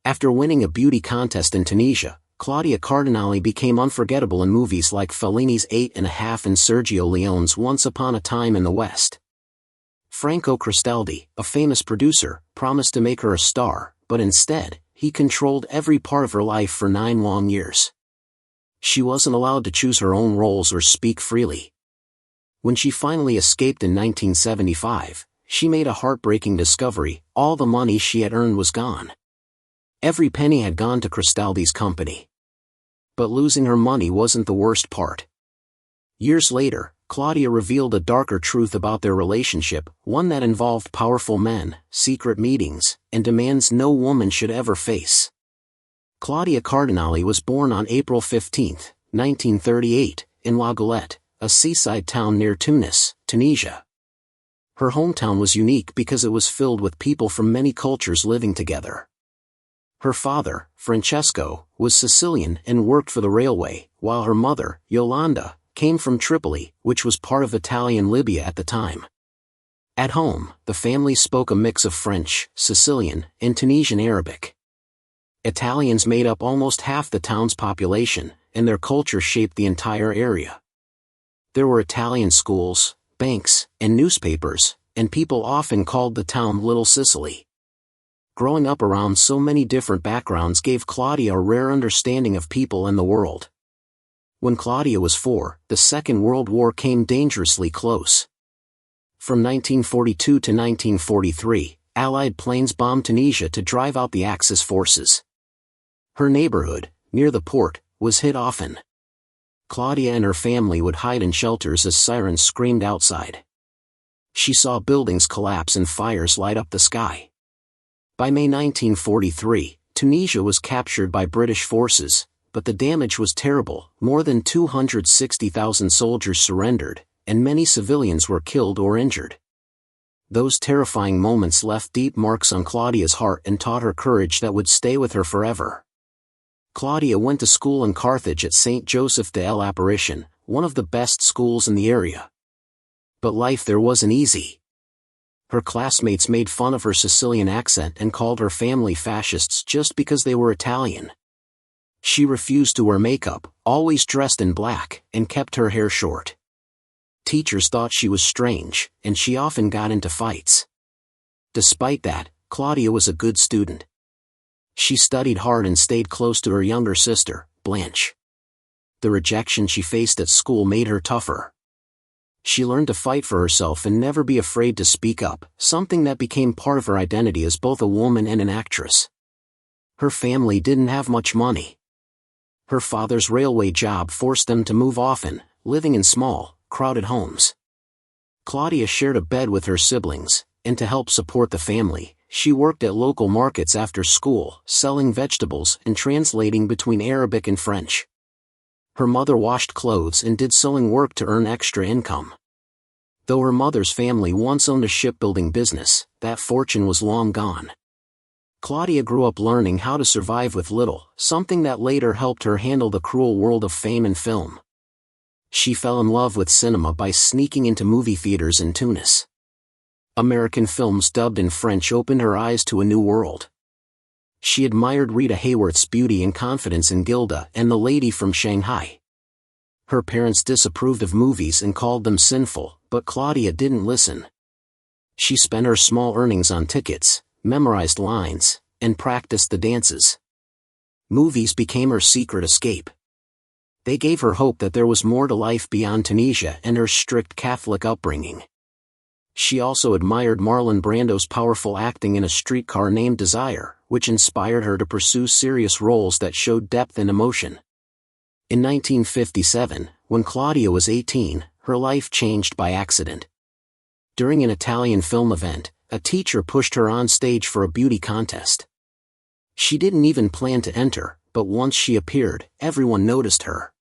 After winning a beauty contest in Tunisia, Claudia Cardinale became unforgettable in movies like Fellini's 8.5 and Sergio Leone's Once Upon a Time in the West. Franco Cristaldi, a famous producer, promised to make her a star, but instead, he controlled every part of her life for 9 long years. She wasn't allowed to choose her own roles or speak freely. When she finally escaped in 1975, she made a heartbreaking discovery: all the money she had earned was gone. Every penny had gone to Cristaldi's company. But losing her money wasn't the worst part. Years later, Claudia revealed a darker truth about their relationship, one that involved powerful men, secret meetings, and demands no woman should ever face. Claudia Cardinale was born on April 15, 1938, in La Galette, a seaside town near Tunis, Tunisia. Her hometown was unique because it was filled with people from many cultures living together. Her father, Francesco, was Sicilian and worked for the railway, while her mother, Yolanda, came from Tripoli, which was part of Italian Libya at the time. At home, the family spoke a mix of French, Sicilian, and Tunisian Arabic. Italians made up almost half the town's population, and their culture shaped the entire area. There were Italian schools, banks, and newspapers, and people often called the town Little Sicily. Growing up around so many different backgrounds gave Claudia a rare understanding of people and the world. When Claudia was 4, the Second World War came dangerously close. From 1942 to 1943, Allied planes bombed Tunisia to drive out the Axis forces. Her neighborhood, near the port, was hit often. Claudia and her family would hide in shelters as sirens screamed outside. She saw buildings collapse and fires light up the sky. By May 1943, Tunisia was captured by British forces, but the damage was terrible. More than 260,000 soldiers surrendered, and many civilians were killed or injured. Those terrifying moments left deep marks on Claudia's heart and taught her courage that would stay with her forever. Claudia went to school in Carthage at St. Joseph de l'Apparition, one of the best schools in the area. But life there wasn't easy. Her classmates made fun of her Sicilian accent and called her family fascists just because they were Italian. She refused to wear makeup, always dressed in black, and kept her hair short. Teachers thought she was strange, and she often got into fights. Despite that, Claudia was a good student. She studied hard and stayed close to her younger sister, Blanche. The rejection she faced at school made her tougher. She learned to fight for herself and never be afraid to speak up, something that became part of her identity as both a woman and an actress. Her family didn't have much money. Her father's railway job forced them to move often, living in small, crowded homes. Claudia shared a bed with her siblings, and to help support the family, she worked at local markets after school, selling vegetables and translating between Arabic and French. Her mother washed clothes and did sewing work to earn extra income. Though her mother's family once owned a shipbuilding business, that fortune was long gone. Claudia grew up learning how to survive with little, something that later helped her handle the cruel world of fame and film. She fell in love with cinema by sneaking into movie theaters in Tunis. American films dubbed in French opened her eyes to a new world. She admired Rita Hayworth's beauty and confidence in Gilda and The Lady from Shanghai. Her parents disapproved of movies and called them sinful, but Claudia didn't listen. She spent her small earnings on tickets, memorized lines, and practiced the dances. Movies became her secret escape. They gave her hope that there was more to life beyond Tunisia and her strict Catholic upbringing. She also admired Marlon Brando's powerful acting in A Streetcar Named Desire, which inspired her to pursue serious roles that showed depth and emotion. In 1957, when Claudia was 18, her life changed by accident. During an Italian film event, a teacher pushed her on stage for a beauty contest. She didn't even plan to enter, but once she appeared, everyone noticed her.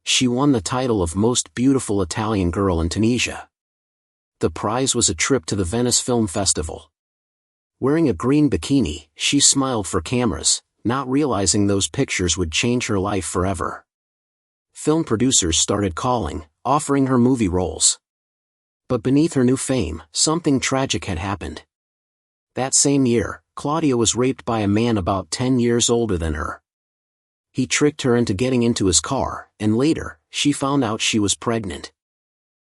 She won the title of Most Beautiful Italian Girl in Tunisia. The prize was a trip to the Venice Film Festival. Wearing a green bikini, she smiled for cameras, not realizing those pictures would change her life forever. Film producers started calling, offering her movie roles. But beneath her new fame, something tragic had happened. That same year, Claudia was raped by a man about 10 years older than her. He tricked her into getting into his car, and later, she found out she was pregnant.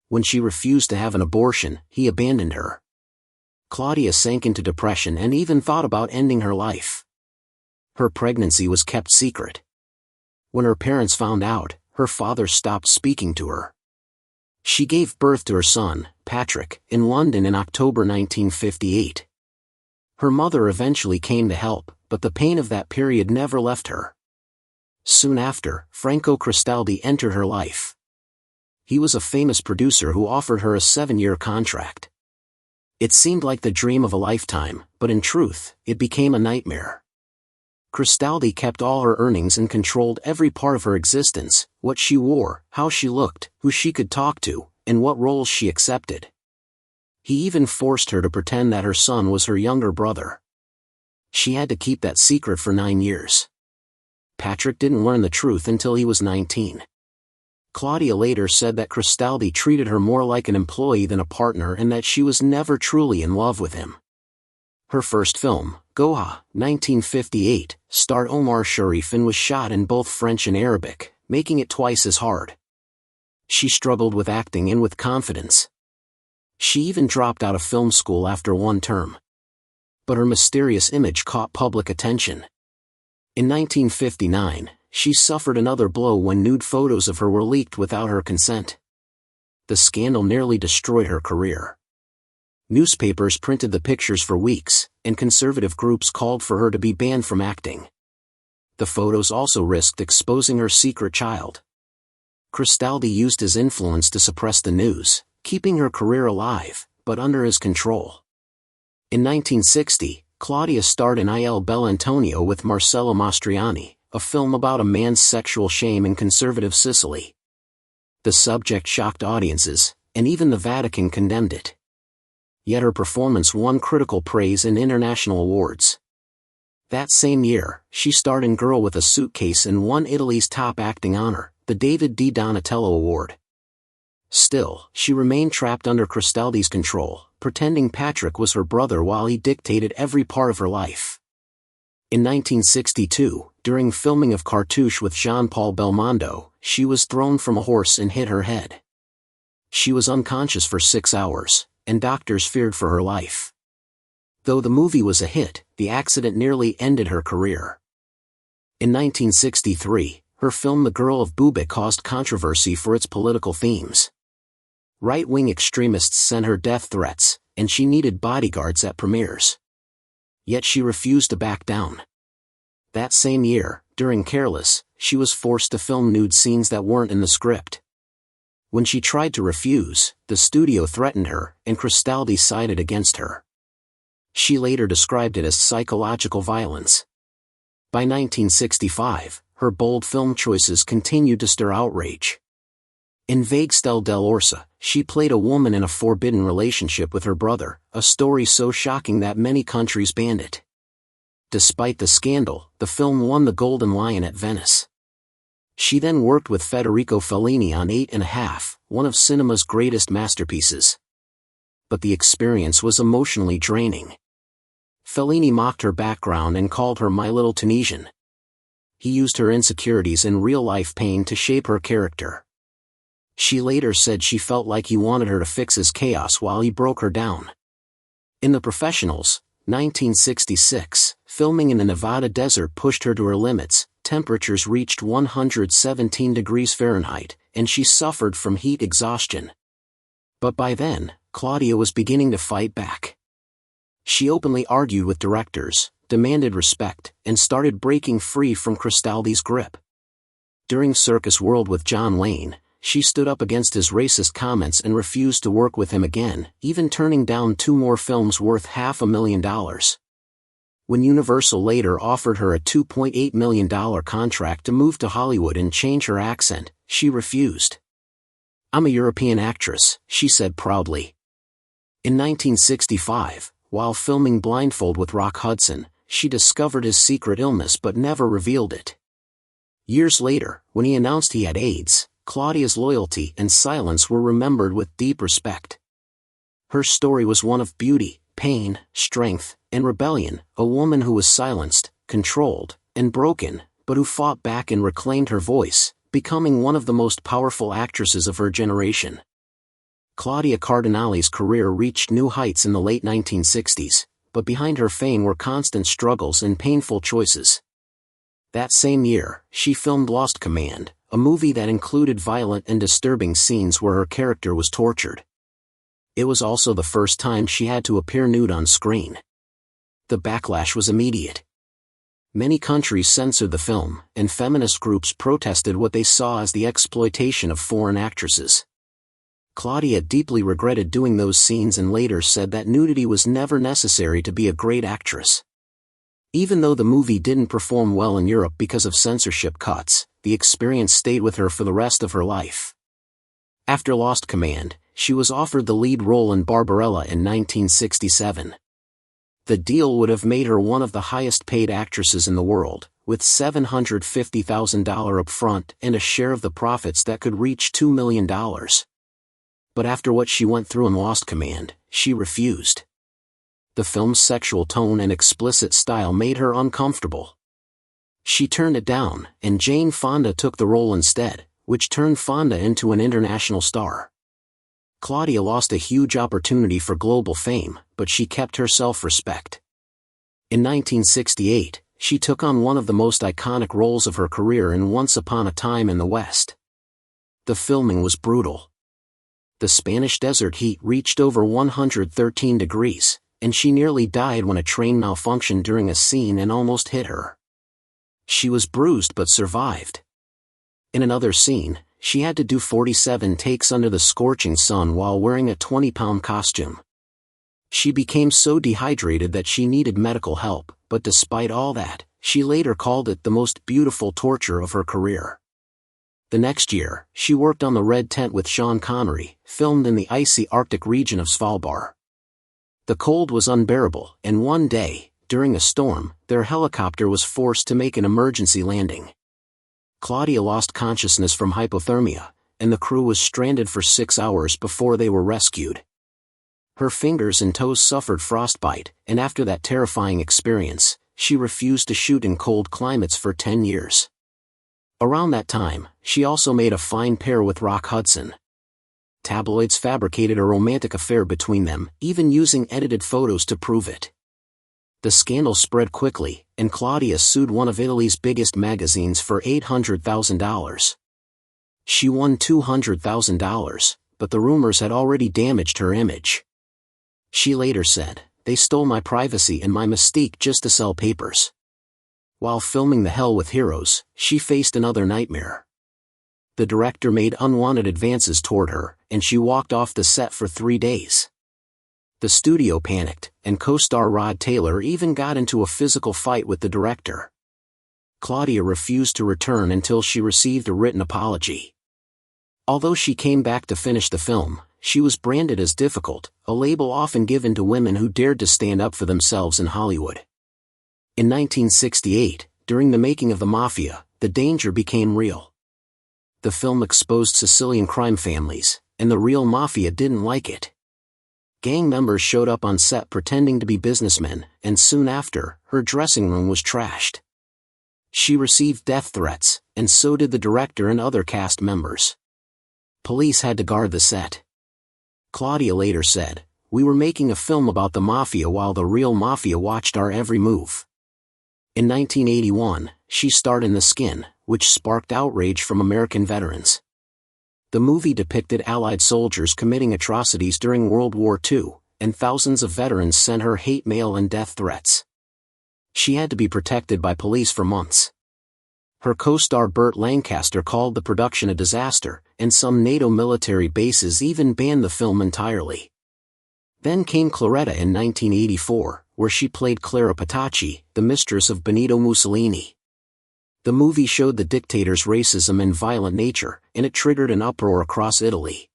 When she refused to have an abortion, he abandoned her. Claudia sank into depression and even thought about ending her life. Her pregnancy was kept secret. When her parents found out, her father stopped speaking to her. She gave birth to her son, Patrick, in London in October 1958. Her mother eventually came to help, but the pain of that period never left her. Soon after, Franco Cristaldi entered her life. He was a famous producer who offered her a 7-year contract. It seemed like the dream of a lifetime, but in truth, it became a nightmare. Cristaldi kept all her earnings and controlled every part of her existence: what she wore, how she looked, who she could talk to, and what roles she accepted. He even forced her to pretend that her son was her younger brother. She had to keep that secret for 9 years. Patrick didn't learn the truth until he was 19. Claudia later said that Cristaldi treated her more like an employee than a partner and that she was never truly in love with him. Her first film, Goha, 1958, starred Omar Sharif and was shot in both French and Arabic, making it twice as hard. She struggled with acting and with confidence. She even dropped out of film school after 1 term. But her mysterious image caught public attention. In 1959, she suffered another blow when nude photos of her were leaked without her consent. The scandal nearly destroyed her career. Newspapers printed the pictures for weeks, and conservative groups called for her to be banned from acting. The photos also risked exposing her secret child. Cristaldi used his influence to suppress the news, keeping her career alive, but under his control. In 1960, Claudia starred in Il Bell'Antonio with Marcello Mastroianni, a film about a man's sexual shame in conservative Sicily. The subject shocked audiences, and even the Vatican condemned it. Yet her performance won critical praise and international awards. That same year, she starred in Girl with a Suitcase and won Italy's top acting honor, the David di Donatello Award. Still, she remained trapped under Cristaldi's control, pretending Patrick was her brother while he dictated every part of her life. In 1962, during filming of Cartouche with Jean-Paul Belmondo, she was thrown from a horse and hit her head. She was unconscious for 6 hours, and doctors feared for her life. Though the movie was a hit, the accident nearly ended her career. In 1963, her film The Girl of Buba caused controversy for its political themes. Right-wing extremists sent her death threats, and she needed bodyguards at premieres. Yet she refused to back down. That same year, during Careless, she was forced to film nude scenes that weren't in the script. When she tried to refuse, the studio threatened her, and Cristaldi sided against her. She later described it as psychological violence. By 1965, her bold film choices continued to stir outrage. In Vague Stelle dell'Orsa, she played a woman in a forbidden relationship with her brother, a story so shocking that many countries banned it. Despite the scandal, the film won the Golden Lion at Venice. She then worked with Federico Fellini on 8½, one of cinema's greatest masterpieces. But the experience was emotionally draining. Fellini mocked her background and called her My Little Tunisian. He used her insecurities and real-life pain to shape her character. She later said she felt like he wanted her to fix his chaos while he broke her down. In The Professionals, 1966, filming in the Nevada desert pushed her to her limits. Temperatures reached 117 degrees Fahrenheit, and she suffered from heat exhaustion. But by then, Claudia was beginning to fight back. She openly argued with directors, demanded respect, and started breaking free from Cristaldi's grip. During Circus World with John Wayne, she stood up against his racist comments and refused to work with him again, even turning down 2 more films worth $500,000. When Universal later offered her a $2.8 million contract to move to Hollywood and change her accent, she refused. "I'm a European actress," she said proudly. In 1965, while filming Blindfold with Rock Hudson, she discovered his secret illness but never revealed it. Years later, when he announced he had AIDS, Claudia's loyalty and silence were remembered with deep respect. Her story was one of beauty, pain, strength, and rebellion, a woman who was silenced, controlled, and broken, but who fought back and reclaimed her voice, becoming one of the most powerful actresses of her generation. Claudia Cardinale's career reached new heights in the late 1960s, but behind her fame were constant struggles and painful choices. That same year, she filmed Lost Command, a movie that included violent and disturbing scenes where her character was tortured. It was also the first time she had to appear nude on screen. The backlash was immediate. Many countries censored the film, and feminist groups protested what they saw as the exploitation of foreign actresses. Claudia deeply regretted doing those scenes and later said that nudity was never necessary to be a great actress. Even though the movie didn't perform well in Europe because of censorship cuts, the experience stayed with her for the rest of her life. After Lost Command, she was offered the lead role in Barbarella in 1967. The deal would have made her one of the highest-paid actresses in the world, with $750,000 upfront and a share of the profits that could reach $2 million. But after what she went through in Lost Command, she refused. The film's sexual tone and explicit style made her uncomfortable. She turned it down, and Jane Fonda took the role instead, which turned Fonda into an international star. Claudia lost a huge opportunity for global fame, but she kept her self-respect. In 1968, she took on one of the most iconic roles of her career in Once Upon a Time in the West. The filming was brutal. The Spanish desert heat reached over 113 degrees, and she nearly died when a train malfunctioned during a scene and almost hit her. She was bruised but survived. In another scene, she had to do 47 takes under the scorching sun while wearing a 20-pound costume. She became so dehydrated that she needed medical help, but despite all that, she later called it the most beautiful torture of her career. The next year, she worked on The Red Tent with Sean Connery, filmed in the icy Arctic region of Svalbard. The cold was unbearable, and one day, during a storm, their helicopter was forced to make an emergency landing. Claudia lost consciousness from hypothermia, and the crew was stranded for 6 hours before they were rescued. Her fingers and toes suffered frostbite, and after that terrifying experience, she refused to shoot in cold climates for 10 years. Around that time, she also made a fine pair with Rock Hudson. Tabloids fabricated a romantic affair between them, even using edited photos to prove it. The scandal spread quickly, and Claudia sued one of Italy's biggest magazines for $800,000. She won $200,000, but the rumors had already damaged her image. She later said, "They stole my privacy and my mystique just to sell papers." While filming The Hell with Heroes, she faced another nightmare. The director made unwanted advances toward her, and she walked off the set for 3 days. The studio panicked, and co-star Rod Taylor even got into a physical fight with the director. Claudia refused to return until she received a written apology. Although she came back to finish the film, she was branded as difficult, a label often given to women who dared to stand up for themselves in Hollywood. In 1968, during the making of The Mafia, the danger became real. The film exposed Sicilian crime families, and the real mafia didn't like it. Gang members showed up on set pretending to be businessmen, and soon after, her dressing room was trashed. She received death threats, and so did the director and other cast members. Police had to guard the set. Claudia later said, "We were making a film about the mafia while the real mafia watched our every move." In 1981, she starred in The Skin, which sparked outrage from American veterans. The movie depicted Allied soldiers committing atrocities during World War II, and thousands of veterans sent her hate mail and death threats. She had to be protected by police for months. Her co-star Burt Lancaster called the production a disaster, and some NATO military bases even banned the film entirely. Then came Claretta in 1984, where she played Clara Petacci, the mistress of Benito Mussolini. The movie showed the dictator's racism and violent nature, and it triggered an uproar across Italy.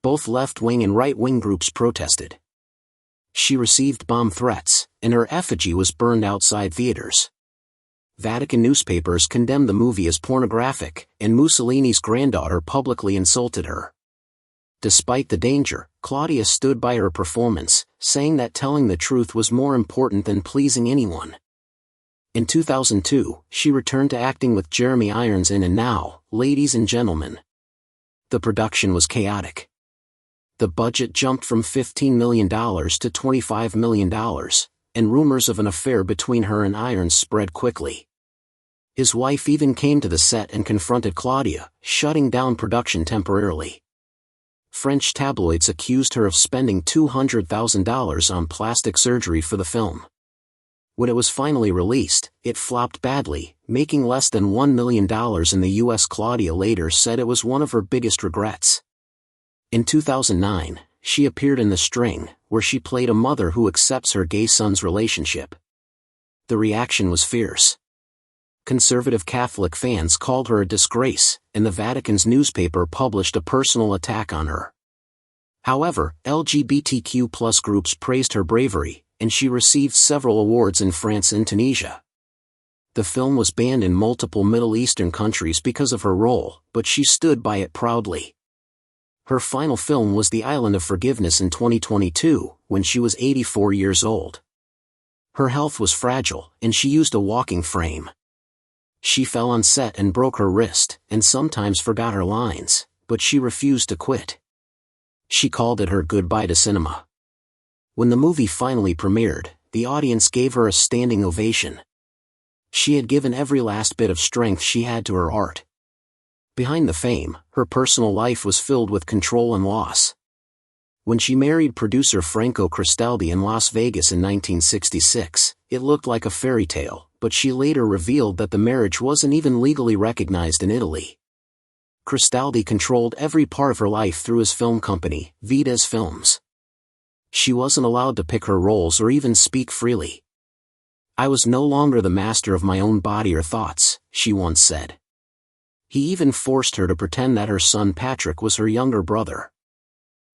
Both left-wing and right-wing groups protested. She received bomb threats, and her effigy was burned outside theaters. Vatican newspapers condemned the movie as pornographic, and Mussolini's granddaughter publicly insulted her. Despite the danger, Claudia stood by her performance, saying that telling the truth was more important than pleasing anyone. In 2002, she returned to acting with Jeremy Irons in And Now, Ladies and Gentlemen. The production was chaotic. The budget jumped from $15 million to $25 million, and rumors of an affair between her and Irons spread quickly. His wife even came to the set and confronted Claudia, shutting down production temporarily. French tabloids accused her of spending $200,000 on plastic surgery for the film. When it was finally released, it flopped badly, making less than $1 million in the US. Claudia later said it was one of her biggest regrets. In 2009, she appeared in The String, where she played a mother who accepts her gay son's relationship. The reaction was fierce. Conservative Catholic fans called her a disgrace, and the Vatican's newspaper published a personal attack on her. However, LGBTQ+ groups praised her bravery, and she received several awards in France and Tunisia. The film was banned in multiple Middle Eastern countries because of her role, but she stood by it proudly. Her final film was The Island of Forgiveness in 2022, when she was 84 years old. Her health was fragile, and she used a walking frame. She fell on set and broke her wrist, and sometimes forgot her lines, but she refused to quit. She called it her goodbye to cinema. When the movie finally premiered, the audience gave her a standing ovation. She had given every last bit of strength she had to her art. Behind the fame, her personal life was filled with control and loss. When she married producer Franco Cristaldi in Las Vegas in 1966, it looked like a fairy tale, but she later revealed that the marriage wasn't even legally recognized in Italy. Cristaldi controlled every part of her life through his film company, Vides Films. She wasn't allowed to pick her roles or even speak freely. "I was no longer the master of my own body or thoughts," she once said. He even forced her to pretend that her son Patrick was her younger brother.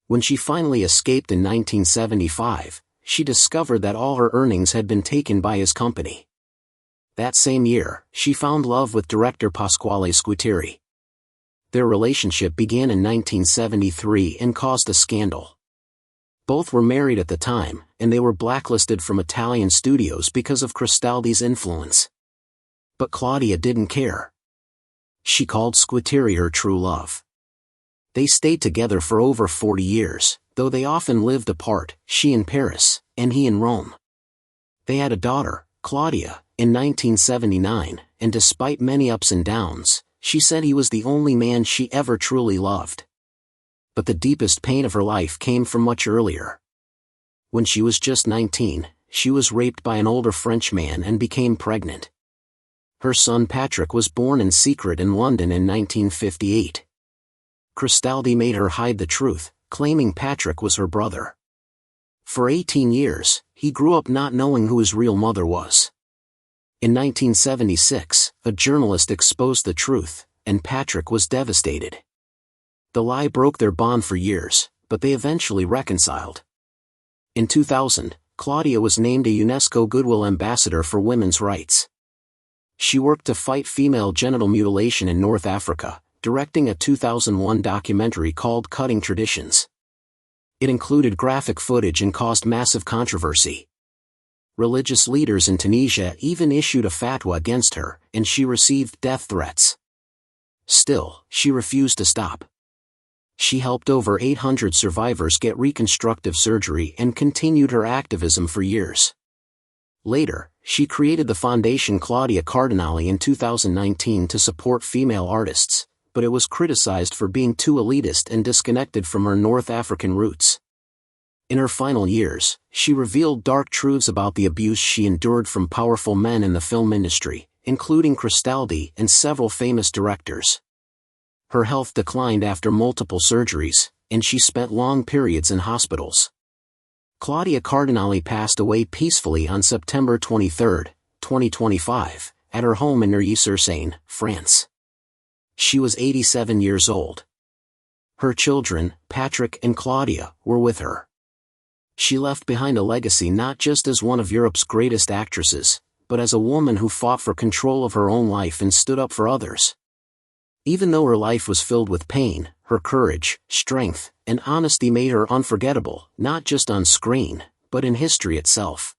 When she finally escaped in 1975, she discovered that all her earnings had been taken by his company. That same year, she found love with director Pasquale Squitieri. Their relationship began in 1973 and caused a scandal. Both were married at the time, and they were blacklisted from Italian studios because of Cristaldi's influence. But Claudia didn't care. She called Squitieri her true love. They stayed together for over 40 years, though they often lived apart, she in Paris, and he in Rome. They had a daughter, Claudia, in 1979, and despite many ups and downs, she said he was the only man she ever truly loved. But the deepest pain of her life came from much earlier. When she was just 19, she was raped by an older French man and became pregnant. Her son Patrick was born in secret in London in 1958. Cristaldi made her hide the truth, claiming Patrick was her brother. For 18 years, he grew up not knowing who his real mother was. In 1976, a journalist exposed the truth, and Patrick was devastated. The lie broke their bond for years, but they eventually reconciled. In 2000, Claudia was named a UNESCO Goodwill Ambassador for women's rights. She worked to fight female genital mutilation in North Africa, directing a 2001 documentary called Cutting Traditions. It included graphic footage and caused massive controversy. Religious leaders in Tunisia even issued a fatwa against her, and she received death threats. Still, she refused to stop. She helped over 800 survivors get reconstructive surgery and continued her activism for years. Later, she created the foundation Claudia Cardinale in 2019 to support female artists, but it was criticized for being too elitist and disconnected from her North African roots. In her final years, she revealed dark truths about the abuse she endured from powerful men in the film industry, including Cristaldi and several famous directors. Her health declined after multiple surgeries, and she spent long periods in hospitals. Claudia Cardinale passed away peacefully on September 23, 2025, at her home in Neuilly-sur-Seine, France. She was 87 years old. Her children, Patrick and Claudia, were with her. She left behind a legacy not just as one of Europe's greatest actresses, but as a woman who fought for control of her own life and stood up for others. Even though her life was filled with pain, Her courage, strength, and honesty made her unforgettable, not just on screen, but in history itself.